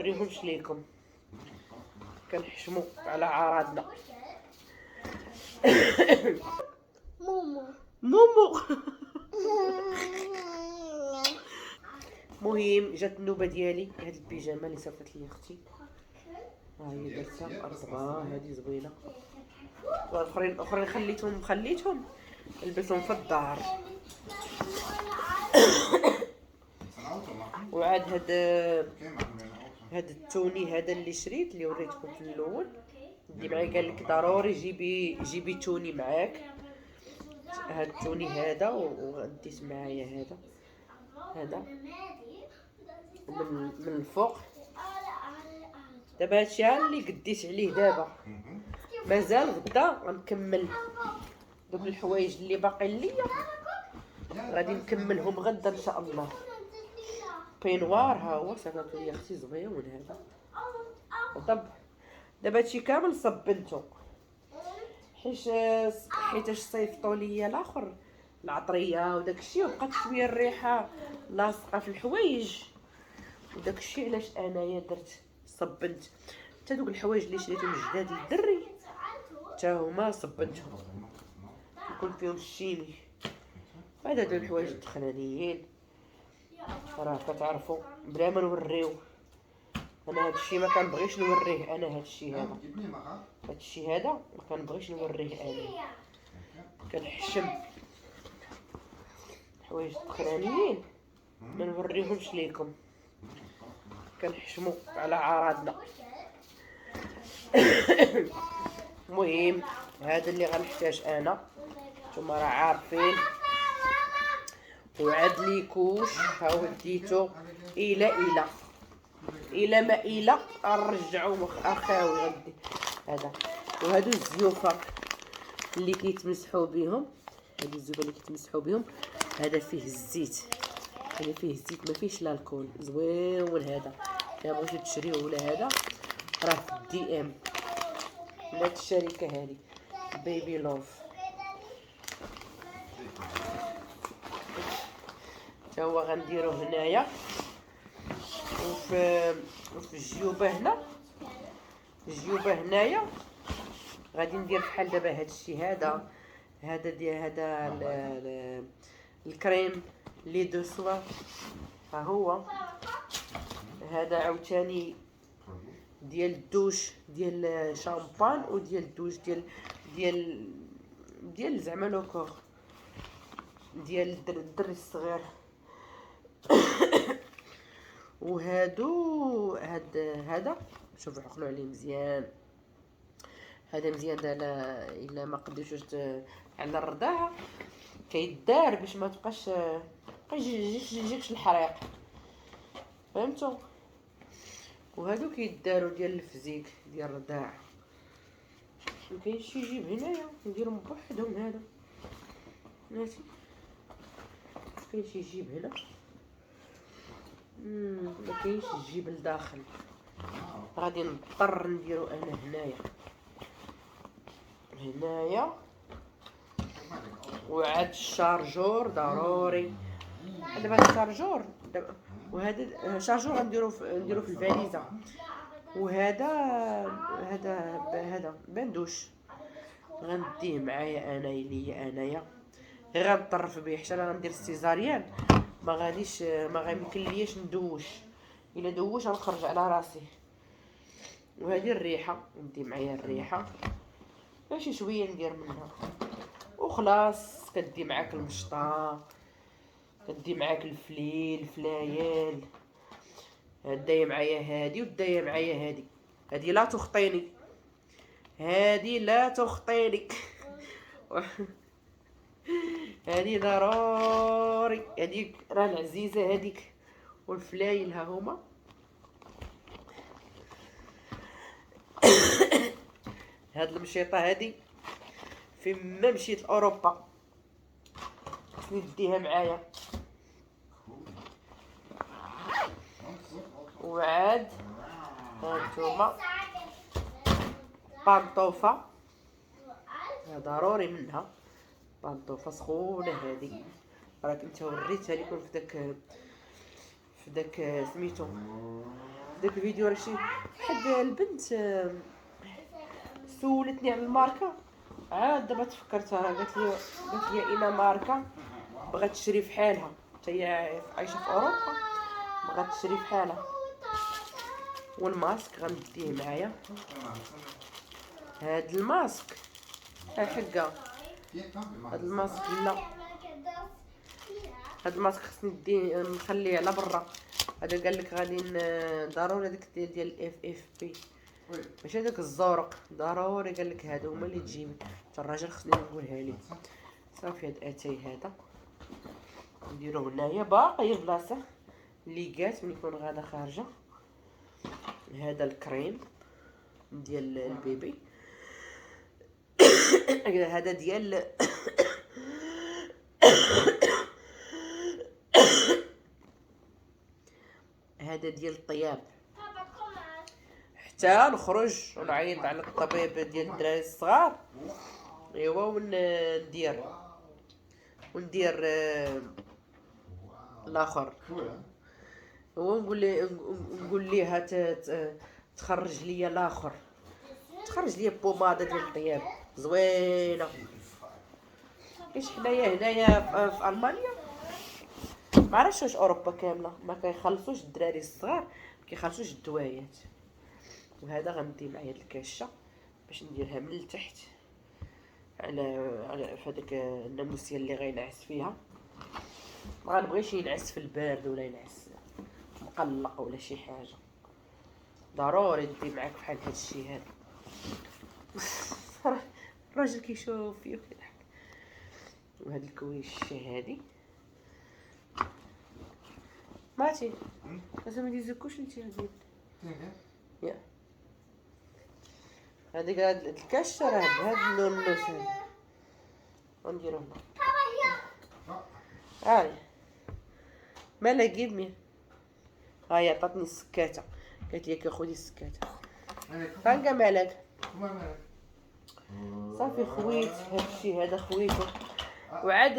نوريهمش ليكم، كنحشموا على عراضنا. مومو مهم جات النوبه ديالي. هاد البيجامه اللي صيفطت لي اختي، ها هي درتها رطبه، هذه زوينه. الاخرين خليتهم لبسهم في الدار. وعاد هاد التوني هذا اللي شريت، اللي وريتكم في الاول، دي معايا قال لك ضروري جيبي توني معاك. هاد التوني هذا، وغديت معايا هذا من الفوق. دابا هادشي اللي قديت عليه. دابا مازال غدا غنكمل دوك الحوايج اللي باقيين ليا، غادي نكملهم غدا ان شاء الله. بينوار ها هو صيفطو لي اختي، زويون هذا. دابا هادشي كامل صبنتو، حيتاش صيفطوا لي الاخر العطريه وداكشي، وبقات شويه الريحه لاصقه في الحوايج، وداكشي علاش انايا درت صبنت حتى دوك الحوايج اللي شريتهم جداد للدري حتى هما صبنتهم، يكون فيهم الشيمي. بعد هادو الحوايج الدخلانيين راه كتعرفوا بلا ما نوريو. انا هادشي ما كنبغيش نوريه، انا هادشي هذا ما كنبغيش نوريه. انا كنحشم حوايج الدخلانيين ما نوريهمش ليكم، كنحشموا على عراضنا. المهم هذا اللي غنحتاج انا، نتوما راه عارفين. وعاد لي كوش ها هو ديتو الى ما نرجعو اخاوي غدي هذا. وهادو الزيوفه اللي كيتمسحوا بهم، هادو الزيوفه اللي كيتمسحوا بهم. هذا فيه الزيت، ما فيهش الكول، زويون هذا. الا بغيتو تشريوه ولا هذا راه في الدي ام من هاد الشركه هذه بيبي لوف. تا هو غنديروه هنايا وفي الجيوبه هنايا غادي ندير بحال دابا هادشي هذا الكريم لي دو سوا. ها هو هذا عاوتاني ديال الدوش ديال شامبان، وديال الدوش ديال زعما لوكور ديال الدري الصغير. وهادو هذا شوفوا عقلوا عليه مزيان. هذا مزيان الا ما قدرتوش على الرضاعه كيدار باش ما تبقاش يجيكش الحريق، فهمتوا. وهادو كيداروا ديال الفزيك ديال الرضاعه. مكاين شي يجيب هنايا نديرهم بوحدهم. هذا ماشي كاين شي يجيب هنا، ما كاينش يجيب لداخل، غادي نضطر نديرو انا هنايا. وعاد الشارجور ضروري. دابا الشارجور وهذا الشارجور غنديرو في الفاليزه. وهذا بندوش غنديه معايا انايا غير غنطرف به حتى انا غندير السيزاريان. ما غيمكنلياش ندوش، الا دوش غنخرج على راسي. وهذه الريحه ندي معايا الريحه ماشي شويه ندير منها وخلاص. كدي معاك المشطه، كدي معاك الفلايل. دايه معايا هادي ودايه معايا هادي لا تخطيني، هادي ضروري. هاديك راه العزيزه هاديك، والفلايل ها هما. هاد المشيطه هادي فين ما مشيت لاوروبا نديها معايا. وعاد هانتوما بانطوفه ضروري منها، بانطوفه سخونه هذه. راك انت وريتها لكم في داك سميتو داك الفيديو راه شي واحد البنت سولتني على الماركه، عاد دابا تفكرتها، قالت لي اين ماركه بغات تشري فحالها، حتى هي عايشه في اوروبا بغات تشري فحالها. والماسك غنديه معايا، هاد الماسك حقا، هاد الماسك لا، هاد الماسك خصني نديه نخليه على برا. هذا قال لك غادي ضروري هذيك ديال الاف اف بي، ماشي هذاك الزرق ضروري، قال لك هادو هما اللي تجيب. حتى الراجل خصني نقولها ليه. صافي هاد اتاي هذا نديروه هنايا باقي بلاصه اللي قات ملي يكون غادا خارجه. هذا الكريم ديال البيبي هذا ديال هذا ديال الطياب، حتى نخرج ونعيط على الطبيب ديال الدراري الصغار. ايوا وندير الاخر، هو نقول ليها تخرج ليا الاخر، تخرج ليا بوماده ديال الطياب زوينه. ايش هنايا في المانيا ما عرفتش واش اوروبا كامله ما كيخلصوش الدراري الصغار، ما كيخلصوش الدوايات. وهذا غندي معايا هاد الكاشه باش نديرها من التحت على فهاديك الناموسيه اللي غينعس فيها. ما غنبغيش ينعس في البارد ولا ينعس مقلق ولا شي حاجه، ضروري ندي معاك بحال هادشي هذا. الراجل كيشوف فيا وكيضحك. وهاد الكويش هادي ماشي لازم يديزكوش انت هادي يا هاديك هاد الكاشه راه بهاد اللون هذا غنديرو هنا. هاي مالا جيب مي، هاي عطاتني السكاته، قالت لي خدي السكاته. فانكا مالك؟ صافي خويت هادشي هذا خويته. وعاد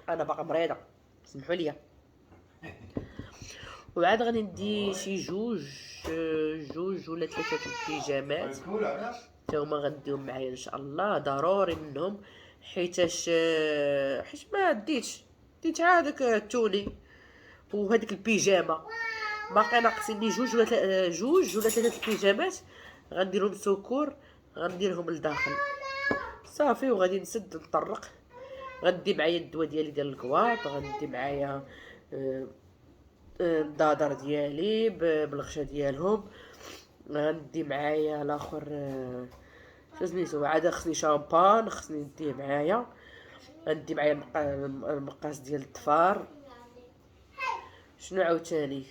انا باقا مريضه سمحوا لي. وعاد غادي ندي شي جوج ولا 3 البيجامات حتى هما غنديهم معايا ان شاء الله، ضروري منهم حيت ما ديت هذاك التوني وهذيك البيجامه. باقي ناقصيني جوج ولا 3 البيجامات غنديرهم سكور، غنديرهم لداخل صافي. وغادي نسد نطرق. غندي معايا الدواء ديالي ديال الكواط، غندي معايا الدادر ديالي بالغشا ديالهم، غندي معايا الاخر شنو سميتو، عاد خصني شامبان خصني نديه معايا، غندي معايا المقاس ديال الضفار. شنو عاوتاني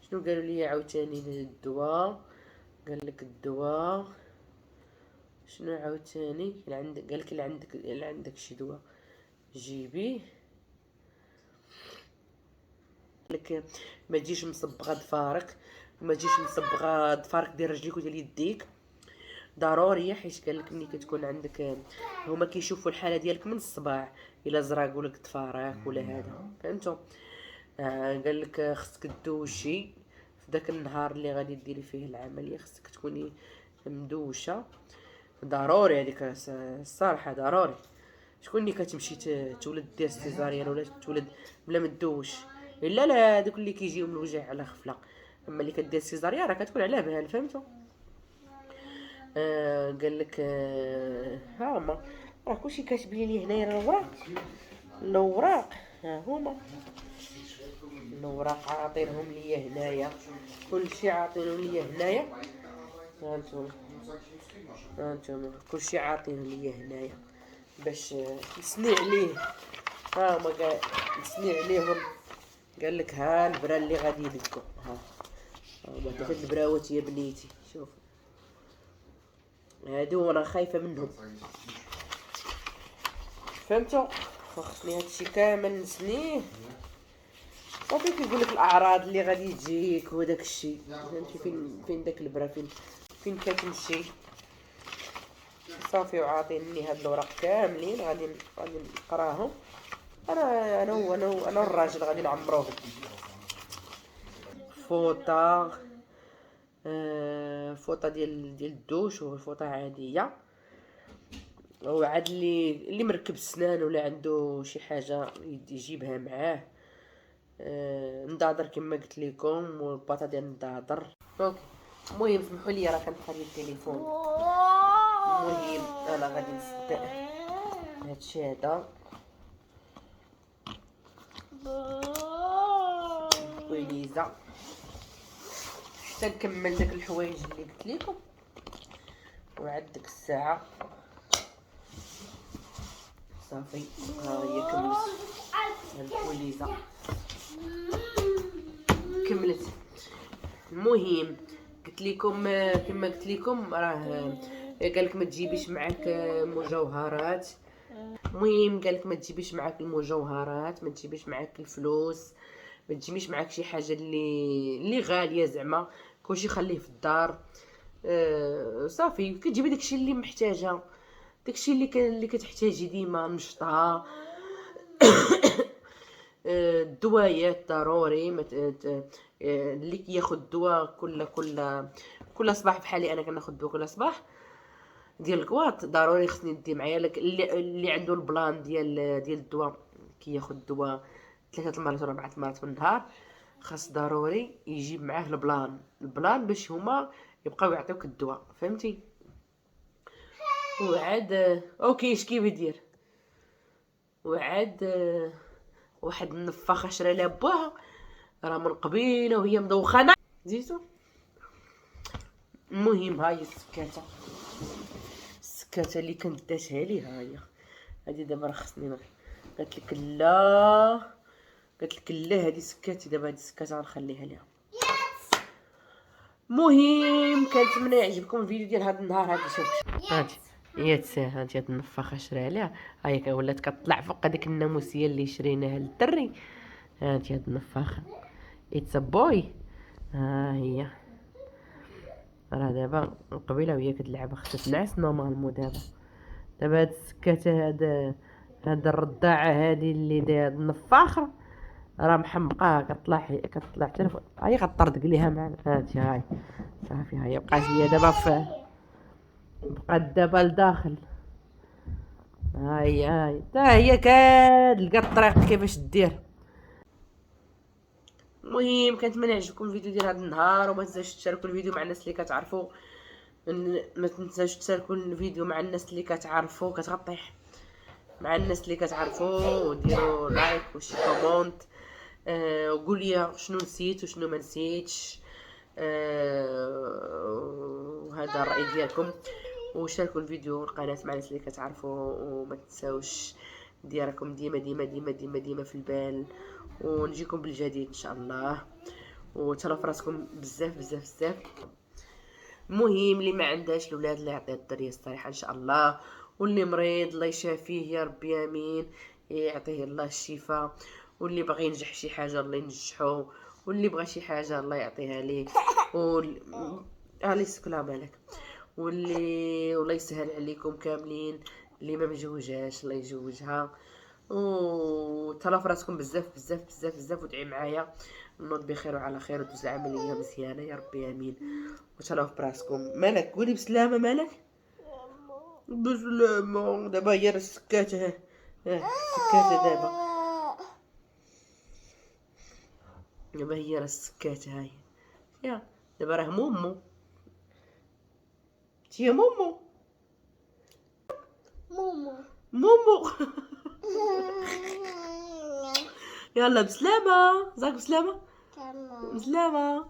شنو قالوا لي عاوتاني الدواء، قال لك الدواء شنو عاوتاني قالك الا عندك شي دواء جيبيه، لك ما تجيش مصبغه ضفارك وما تجيش مصبغه ضفارك ديال رجليك وديال يديك ضروريه، حيت قال لك ملي كتكون عندك هما كيشوفوا الحاله ديالك من الصباع الا زراقوا لك ضفارك ولا هذا فهمتوا. قال لك خصك تدوشي في داك النهار اللي غادي ديري فيه العمليه، خصك تكوني مدوشه ضروري، هذيك الصراحه ضروري. شكون اللي كتمشي تولد دير سيزاريان ولا تولد بلا ما تدوش؟ لا دوك اللي كيجيهم الوجع على غفله، اما اللي كدير سيزاريان راه كتكون على بال فهمتوا. قال لك ها هما راه كلشي كاتبين لي هنايا الاوراق ها هما الاوراق عاطينهم ليا هنايا، كلشي عاطينهم ليا هنايا. هانتوما كلشي عاطينه ليا هنايا باش نسني عليه. ها هما كاع نسني عليهم. قال لك ها البرا اللي غادي يدكو، ها هما هاد البراوات يا بنيتي شوف هادو انا خايفه منهم فهمتوا. خصني هادشي كامل نسنيه صافي. كيقول لك الاعراض اللي غادي تجيك وداك الشيء فهمتي، فين داك البرا فين كتمشي صافي. وعاطيني هاد الوراق كاملين غادي نقراهم انا والراجل غادي نعمروه. فوطه فوطه ديال الدوش، وفوطه عاديه. وعاد اللي مركب السنان ولا عنده شي حاجه يجيبها معاه. ندادر كما قلت لكم، والباطا ديال الندادر. اوكي المهم سمحوا لي راه كنخلي التليفون. المهم انا غادي نصدق هادشي هذا وليزا حتى نكمل داك الحوايج اللي قلت لكم. وعاد ديك الساعه صافي ها هي كملت الوليزه كملت. المهم قلت لكم كما قلت لكم راه قالك ما تجيبيش معاك مجوهرات. المهم قالك ما تجيبيش معاك المجوهرات، ما تجيبيش معاك الفلوس، ما تجيبيش معاك شي حاجه اللي غاليه زعما، كلشي خليه في الدار. صافي كتجيبي داكشي اللي محتاجه، داكشي اللي كتحتاجي ديما، نشطه. الدوايات ضروري اللي كياخذ الدواء كل صباح، بحالي انا كناخذ دواء كل صباح ديال الكواط. ضروري خصني ندي معايا اللي عنده البلان ديال الدواء، كياخذ الدواء 3 مرات ولا 4 مرات في النهار، خاص ضروري يجيب معاه البلان باش هما يبقاو يعطيوك الدواء، فهمتي؟ وعاد اوكي اش كيدير. وعاد واحد النفاخه شرا لها باها راه من قبيله وهي مدوخنه زيتو. المهم هاي السكاته اللي كنت داتها لي، ها هي هادي دابا راه خصني قالت لك لا هادي سكاتي دابا، هادي السكاته غنخليها ليها. المهم كنتمنى يعجبكم الفيديو ديال هذا النهار هذا. شوف هادي هاد النفاخه شرا عليها، هاي ولات كطلع فوق هذيك الناموسيه اللي شريناها للدري. هادي هاد النفاخه اتس ا بوي. ها هي راه دابا قبيله وهي كتلعب، خصها تنعس نورمالمون. دابا هاد السكاته هاد الرضاعه هادي اللي دايره النفاخه راه محمقاها، كطلع حتى هي غطردق ليها معنا. هاي صافي هي بقات هي دابا بقات دابا لداخل. هاي حتى هي كتلقى الطريق كيفاش دير. المهم كنتمنى يعجبكم الفيديو ديال هذا النهار، وما تنساوش تشاركوا الفيديو مع الناس اللي كتعرفوا، ما تنساوش تشاركوا الفيديو مع الناس اللي كتعرفوا كتغطيح مع الناس اللي كتعرفوا، وديروا لايك وشي كومونت. وقول لي شنو نسيت وشنو ما نسيتش. وهذا الراي ديالكم. وشاركوا الفيديو والقناه مع الناس اللي كتعرفوا، وما تنساوش ديالكم ديما ديما ديما ديما ديما في البال، ونجيكم بالجديد ان شاء الله. وتهلاو في راسكم بزاف بزاف بزاف. المهم اللي ما عندهاش الاولاد الله يعطيها الدريه الصالحه ان شاء الله، واللي مريض الله يشافيه يا ربي امين، يعطيه الله الشفاء، واللي باغي ينجح شي حاجه الله ينجحو، واللي بغى شي حاجه الله يعطيها ليه، الله يسكلها بالك، والله يسهل عليكم كاملين. اللي ما مجوجاش الله يجوجها. وتهلاو في راسكم بزاف بزاف بزاف بزاف، ودعي معايا نوض بخير وعلى خير، ودوز العمليه مزيانه يا ربي امين. وتهلاو في راسكم. مالك قولي بسلامه. مالك بسلامه. دابا هي السكاته السكاته دابا هي السكاته هاي يا دابا راه مومو. يا مومو مومو يلا بسلامه. زاك بسلامه. بسلامه.